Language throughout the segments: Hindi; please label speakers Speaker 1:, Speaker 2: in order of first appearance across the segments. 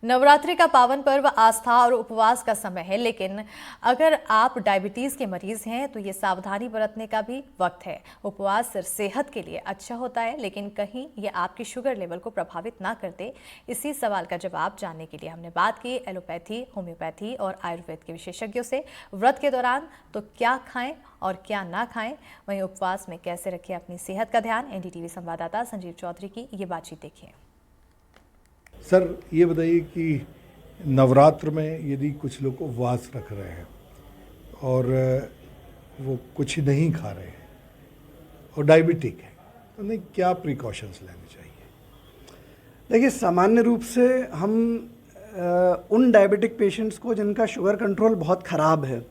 Speaker 1: नवरात्रि का पावन पर्व आस्था और उपवास का समय है, लेकिन अगर आप डायबिटीज के मरीज हैं तो ये सावधानी बरतने का भी वक्त है। उपवास सिर्फ सेहत के लिए अच्छा होता है, लेकिन कहीं ये आपकी शुगर लेवल को प्रभावित ना कर दे। इसी सवाल का जवाब जानने के लिए हमने बात की एलोपैथी, होम्योपैथी और आयुर्वेद के विशेषज्ञों से। व्रत के दौरान तो क्या खाएं और क्या ना खाएं, वहीं उपवास में कैसे रखें अपनी सेहत का ध्यान। एनडीटीवी संवाददाता संजीव चौधरी की ये बातचीत देखिए।
Speaker 2: सर, ये बताइए कि नवरात्र में यदि कुछ लोग उपवास रख रहे हैं और वो कुछ नहीं खा रहे हैं और डायबिटिक है, तो उन्हें क्या प्रिकॉशंस लेने चाहिए?
Speaker 3: देखिए, सामान्य रूप से हम उन डायबिटिक पेशेंट्स को जिनका शुगर कंट्रोल बहुत ख़राब है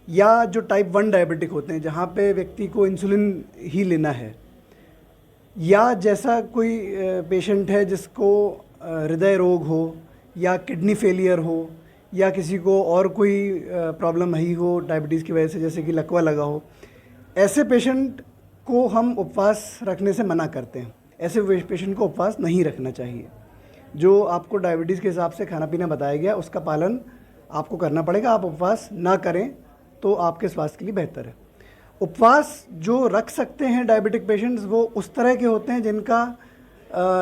Speaker 3: या जो टाइप 1 डायबिटिक होते हैं जहाँ पे व्यक्ति को इंसुलिन ही लेना है, या जैसा कोई पेशेंट है जिसको हृदय रोग हो या किडनी फेलियर हो या किसी को और कोई प्रॉब्लम ही हो डायबिटीज़ की वजह से, जैसे कि लकवा लगा हो, ऐसे पेशेंट को हम उपवास रखने से मना करते हैं। ऐसे पेशेंट को उपवास नहीं रखना चाहिए। जो आपको डायबिटीज़ के हिसाब से खाना पीना बताया गया उसका पालन आपको करना पड़ेगा। आप उपवास ना करें तो आपके स्वास्थ्य के लिए बेहतर है। उपवास जो रख सकते हैं डायबिटिक पेशेंट्स, वो उस तरह के होते हैं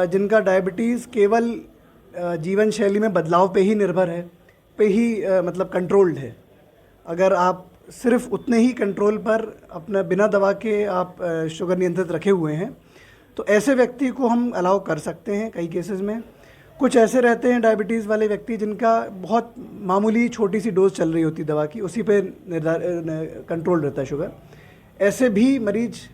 Speaker 3: जिनका डायबिटीज़ केवल जीवन शैली में बदलाव पे ही निर्भर है, मतलब कंट्रोल्ड है। अगर आप सिर्फ उतने ही कंट्रोल पर अपना बिना दवा के आप शुगर नियंत्रित रखे हुए हैं, तो ऐसे व्यक्ति को हम अलाउ कर सकते हैं कई केसेस में। कुछ ऐसे रहते हैं डायबिटीज़ वाले व्यक्ति जिनका बहुत मामूली छोटी सी डोज चल रही होती दवा की, उसी पे कंट्रोल रहता है शुगर। ऐसे भी मरीज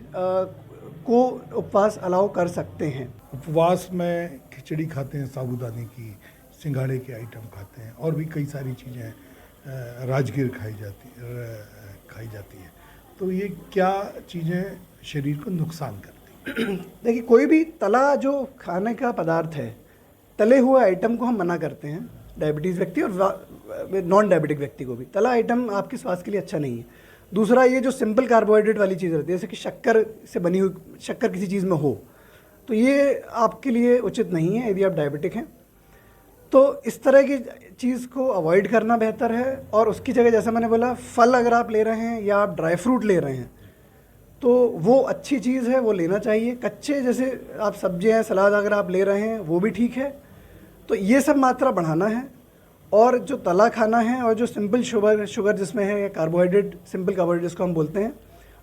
Speaker 3: को उपवास अलाउ कर सकते हैं।
Speaker 2: उपवास में खिचड़ी खाते हैं, साबूदाने की, सिंघाड़े के आइटम खाते हैं और भी कई सारी चीज़ें, राजगिर खाई जाती है। तो ये क्या चीज़ें शरीर को नुकसान करती हैं?
Speaker 3: देखिए, कोई भी तला जो खाने का पदार्थ है, तले हुए आइटम को हम मना करते हैं डायबिटीज़ व्यक्ति और नॉन डायबिटिक व्यक्ति को भी। तला आइटम आपके स्वास्थ्य के लिए अच्छा नहीं है। दूसरा, ये जो सिंपल कार्बोहाइड्रेट वाली चीज़ रहती है, जैसे कि शक्कर से बनी हुई शक्कर किसी चीज़ में हो, तो ये आपके लिए उचित नहीं है यदि आप डायबिटिक हैं। तो इस तरह की चीज़ को अवॉइड करना बेहतर है। और उसकी जगह, जैसा मैंने बोला, फल अगर आप ले रहे हैं या आप ड्राई फ्रूट ले रहे हैं तो वो अच्छी चीज़ है, वो लेना चाहिए। कच्चे जैसे आप सब्जियां, सलाद अगर आप ले रहे हैं वो भी ठीक है। तो ये सब मात्रा बढ़ाना है। और जो तला खाना है और जो सिंपल शुगर जिसमें है, कार्बोहाइड्रेट, सिंपल कार्बोहाइड्रेट जिसको हम बोलते हैं,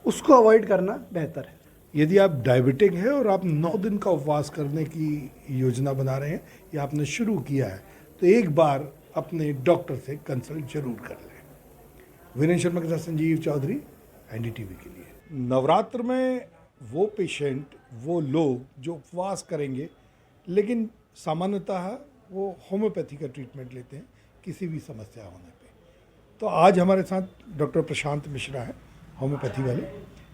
Speaker 3: उसको अवॉइड करना बेहतर है।
Speaker 2: यदि आप डायबिटिक हैं और आप 9 दिन का उपवास करने की योजना बना रहे हैं या आपने शुरू किया है, तो एक बार अपने डॉक्टर से कंसल्ट जरूर कर लें। वीरेंद्र शर्मा के साथ संजीव चौधरी, एनडीटीवी के लिए। नवरात्र में वो पेशेंट, वो लोग जो उपवास करेंगे लेकिन सामान्यतः वो होम्योपैथी का ट्रीटमेंट लेते हैं किसी भी समस्या होने पे। तो आज हमारे साथ डॉक्टर प्रशांत मिश्रा है, होम्योपैथी वाले।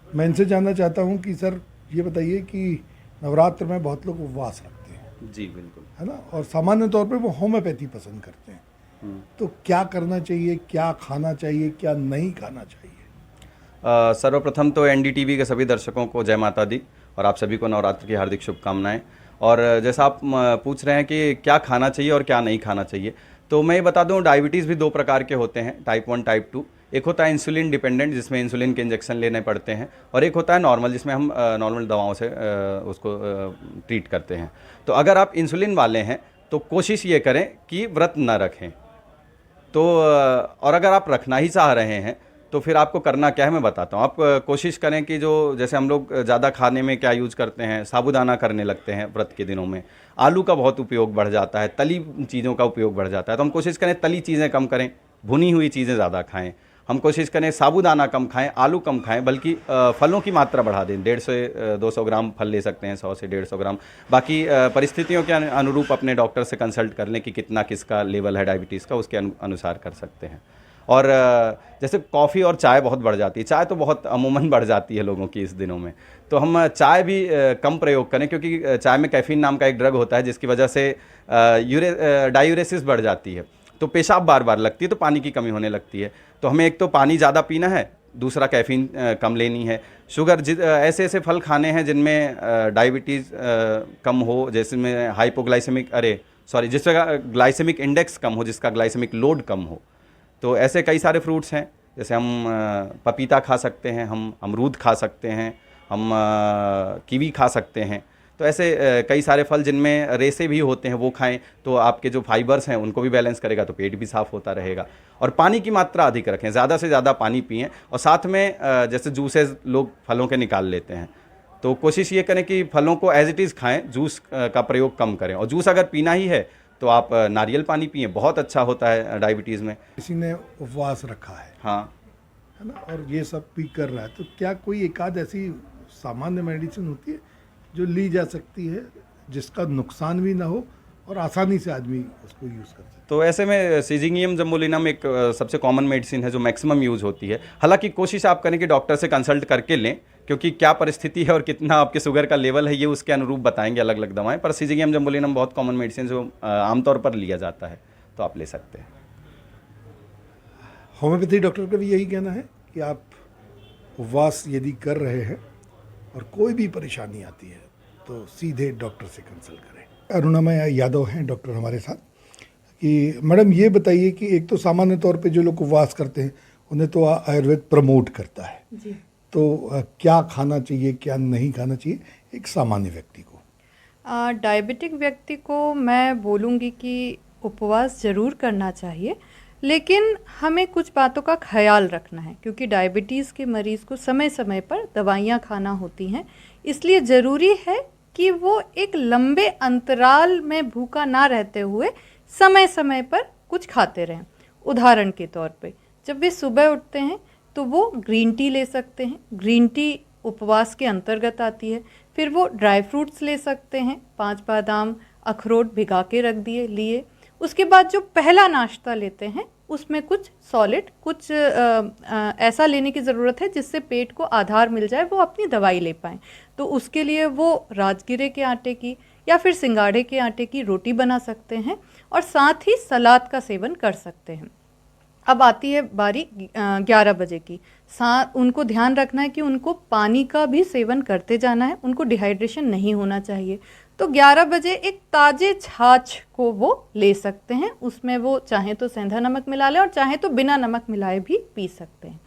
Speaker 2: मैं इनसे जानना चाहता हूं कि सर, ये बताइए कि नवरात्र में बहुत लोग उपवास रखते हैं।
Speaker 4: जी बिल्कुल,
Speaker 2: है ना, और सामान्य तौर पे वो होम्योपैथी पसंद करते हैं। तो क्या करना चाहिए, क्या खाना चाहिए, क्या नहीं खाना चाहिए?
Speaker 4: सर्वप्रथम तो एनडीटीवी के सभी दर्शकों को जय माता दी और आप सभी को नवरात्र की हार्दिक शुभकामनाएं। और जैसा आप पूछ रहे हैं कि क्या खाना चाहिए और क्या नहीं खाना चाहिए, तो मैं ये बता दूं, डायबिटीज़ भी 2 प्रकार के होते हैं, टाइप 1, टाइप 2। एक होता है इंसुलिन डिपेंडेंट, जिसमें इंसुलिन के इंजेक्शन लेने पड़ते हैं, और एक होता है नॉर्मल, जिसमें हम नॉर्मल दवाओं से उसको ट्रीट करते हैं। तो अगर आप इंसुलिन वाले हैं तो कोशिश ये करें कि व्रत न रखें। तो और अगर आप रखना ही चाह रहे हैं तो फिर आपको करना क्या है मैं बताता हूँ। आप कोशिश करें कि जो जैसे हम लोग ज़्यादा खाने में क्या यूज़ करते हैं, साबूदाना करने लगते हैं व्रत के दिनों में, आलू का बहुत उपयोग बढ़ जाता है, तली चीज़ों का उपयोग बढ़ जाता है। तो हम कोशिश करें तली चीज़ें कम करें, भुनी हुई चीज़ें ज़्यादा खाएं। हम कोशिश करें साबूदाना कम खाएं, आलू कम खाएं, बल्कि फलों की मात्रा बढ़ा दें। 150 से 200 ग्राम फल ले सकते हैं, 100 से 150 ग्राम। बाकी परिस्थितियों के अनुरूप अपने डॉक्टर से कंसल्ट कर लें कि कितना किसका लेवल है डायबिटीज़ का, उसके अनुसार कर सकते हैं। और जैसे कॉफ़ी और चाय बहुत बढ़ जाती है, चाय तो बहुत अमूमन बढ़ जाती है लोगों की इस दिनों में, तो हम चाय भी कम प्रयोग करें, क्योंकि चाय में कैफीन नाम का एक ड्रग होता है जिसकी वजह से डायूरेसिस बढ़ जाती है, तो पेशाब बार बार लगती है, तो पानी की कमी होने लगती है। तो हमें एक तो पानी ज़्यादा पीना है, दूसरा कैफीन कम लेनी है। शुगर ऐसे ऐसे फल खाने हैं जिनमें डायबिटीज़ कम हो, जैसे में हाइपोग्लाइसेमिक जिसका ग्लाइसेमिक इंडेक्स कम हो, जिसका ग्लाइसेमिक लोड कम हो। तो ऐसे कई सारे फ्रूट्स हैं, जैसे हम पपीता खा सकते हैं, हम अमरूद खा सकते हैं, हम कीवी खा सकते हैं। तो ऐसे कई सारे फल जिनमें रेसे भी होते हैं वो खाएं, तो आपके जो फाइबर्स हैं उनको भी बैलेंस करेगा, तो पेट भी साफ़ होता रहेगा। और पानी की मात्रा अधिक रखें, ज़्यादा से ज़्यादा पानी पिएं। और साथ में जैसे जूसेस लोग फलों के निकाल लेते हैं, तो कोशिश ये करें कि फलों को एज इट इज़ खाएं, जूस का प्रयोग कम करें। और जूस अगर पीना ही है तो आप नारियल पानी पिएं, बहुत अच्छा होता है डायबिटीज़ में।
Speaker 2: किसी ने उपवास रखा है
Speaker 4: हाँ,
Speaker 2: है ना, और ये सब भी कर रहा है, तो क्या कोई एक आध ऐसी सामान्य मेडिसिन होती है जो ली जा सकती है जिसका नुकसान भी ना हो और आसानी से आदमी उसको यूज़ कर सके?
Speaker 4: तो ऐसे में सीजिंगियम जम्बोलिनम एक सबसे कॉमन मेडिसिन है जो मैक्सिमम यूज़ होती है। हालांकि कोशिश आप करें कि डॉक्टर से कंसल्ट करके लें, क्योंकि क्या परिस्थिति है और कितना आपके शुगर का लेवल है ये उसके अनुरूप बताएंगे अलग अलग दवाएं। पर सीजिंगियम जम्बोलिनम बहुत कॉमन मेडिसिन जो आमतौर पर लिया जाता है, तो आप ले सकते हैं।
Speaker 2: होम्योपैथी डॉक्टर का भी यही कहना है कि आप उपवास यदि कर रहे हैं और कोई भी परेशानी आती है तो सीधे डॉक्टर से कंसल्ट करें। अरुणामय यादव हैं डॉक्टर हमारे साथ। कि मैडम ये बताइए कि एक तो सामान्य तौर पे जो लोग उपवास करते हैं उन्हें तो आयुर्वेद प्रमोट करता है
Speaker 5: जी।
Speaker 2: तो क्या खाना चाहिए, क्या नहीं खाना चाहिए एक सामान्य व्यक्ति को?
Speaker 5: डायबिटिक व्यक्ति को मैं बोलूँगी कि उपवास ज़रूर करना चाहिए, लेकिन हमें कुछ बातों का ख्याल रखना है, क्योंकि डायबिटीज़ के मरीज़ को समय समय पर दवाइयाँ खाना होती हैं। इसलिए ज़रूरी है कि वो एक लंबे अंतराल में भूखा ना रहते हुए समय समय पर कुछ खाते रहें। उदाहरण के तौर पे जब वे सुबह उठते हैं तो वो ग्रीन टी ले सकते हैं, ग्रीन टी उपवास के अंतर्गत आती है। फिर वो ड्राई फ्रूट्स ले सकते हैं, 5 बादाम अखरोट भिगा के रख लिए। उसके बाद जो पहला नाश्ता लेते हैं उसमें कुछ सॉलिड, कुछ ऐसा लेने की ज़रूरत है जिससे पेट को आधार मिल जाए, वो अपनी दवाई ले पाएँ। तो उसके लिए वो राजगिरे के आटे की या फिर सिंगाड़े के आटे की रोटी बना सकते हैं और साथ ही सलाद का सेवन कर सकते हैं। अब आती है बारी 11 बजे की। उनको ध्यान रखना है कि उनको पानी का भी सेवन करते जाना है, उनको डिहाइड्रेशन नहीं होना चाहिए। तो 11 बजे एक ताज़े छाछ को वो ले सकते हैं, उसमें वो चाहे तो सेंधा नमक मिला लें और चाहे तो बिना नमक मिलाए भी पी सकते हैं।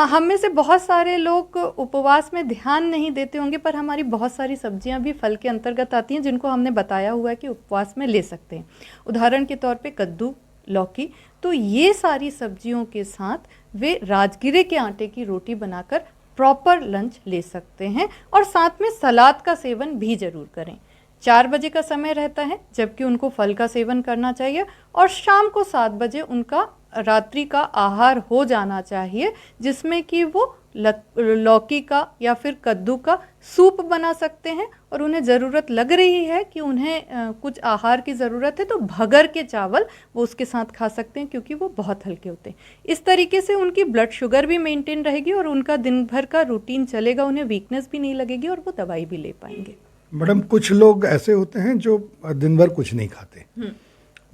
Speaker 5: हम में से बहुत सारे लोग उपवास में ध्यान नहीं देते होंगे, पर हमारी बहुत सारी सब्जियां भी फल के अंतर्गत आती हैं जिनको हमने बताया हुआ है कि उपवास में ले सकते हैं। उदाहरण के तौर पे कद्दू, लौकी। तो ये सारी सब्जियों के साथ वे राजगिरे के आटे की रोटी बनाकर प्रॉपर लंच ले सकते हैं और साथ में सलाद का सेवन भी ज़रूर करें। 4 बजे का समय रहता है जबकि उनको फल का सेवन करना चाहिए और शाम को 7 बजे उनका रात्रि का आहार हो जाना चाहिए, जिसमें कि वो लौकी का या फिर कद्दू का सूप बना सकते हैं। और उन्हें ज़रूरत लग रही है कि उन्हें कुछ आहार की ज़रूरत है तो भगर के चावल वो उसके साथ खा सकते हैं, क्योंकि वो बहुत हल्के होते हैं। इस तरीके से उनकी ब्लड शुगर भी मेंटेन रहेगी और उनका दिन भर का रूटीन चलेगा, उन्हें वीकनेस भी नहीं लगेगी और वो दवाई भी ले पाएंगे।
Speaker 2: मैडम कुछ लोग ऐसे होते हैं जो दिन भर कुछ नहीं खाते,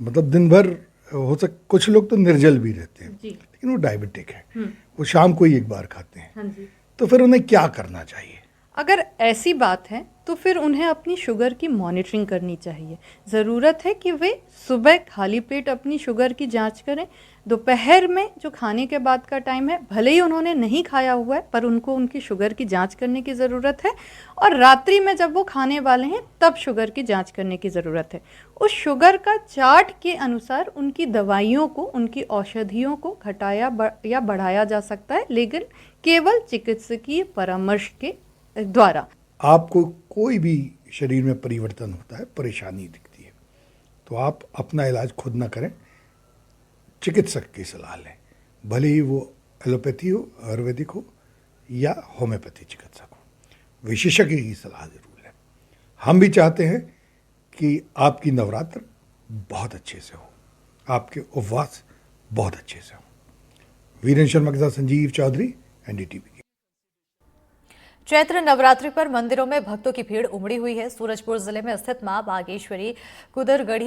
Speaker 2: मतलब दिन भर कुछ लोग तो निर्जल भी रहते हैं
Speaker 5: जी।
Speaker 2: लेकिन वो डायबिटिक है, वो शाम को ही एक बार खाते हैं।
Speaker 5: हाँ जी।
Speaker 2: तो फिर उन्हें क्या करना चाहिए?
Speaker 5: अगर ऐसी बात है तो फिर उन्हें अपनी शुगर की मॉनिटरिंग करनी चाहिए। ज़रूरत है कि वे सुबह खाली पेट अपनी शुगर की जांच करें। दोपहर में जो खाने के बाद का टाइम है, भले ही उन्होंने नहीं खाया हुआ है पर उनको उनकी शुगर की जांच करने की ज़रूरत है। और रात्रि में जब वो खाने वाले हैं तब शुगर की जांच करने की ज़रूरत है। उस शुगर का चार्ट के अनुसार उनकी दवाइयों को, उनकी औषधियों को घटाया या बढ़ाया जा सकता है, लेकिन केवल चिकित्सकीय परामर्श के द्वारा।
Speaker 2: आपको कोई भी शरीर में परिवर्तन होता है, परेशानी दिखती है, तो आप अपना इलाज खुद ना करें, चिकित्सक की सलाह लें, भले ही वो एलोपैथी हो, आयुर्वेदिक हो या होम्योपैथी चिकित्सक हो, विशेषज्ञ की सलाह जरूर लें। हम भी चाहते हैं कि आपकी नवरात्र बहुत अच्छे से हो, आपके उपवास बहुत अच्छे से हो। वीरेंद्र शर्मा के साथ संजीव चौधरी, एनडीटीवी।
Speaker 1: चैत्र नवरात्रि पर मंदिरों में भक्तों की भीड़ उमड़ी हुई है। सूरजपुर जिले में स्थित मां बागेश्वरी कुदरगढ़ी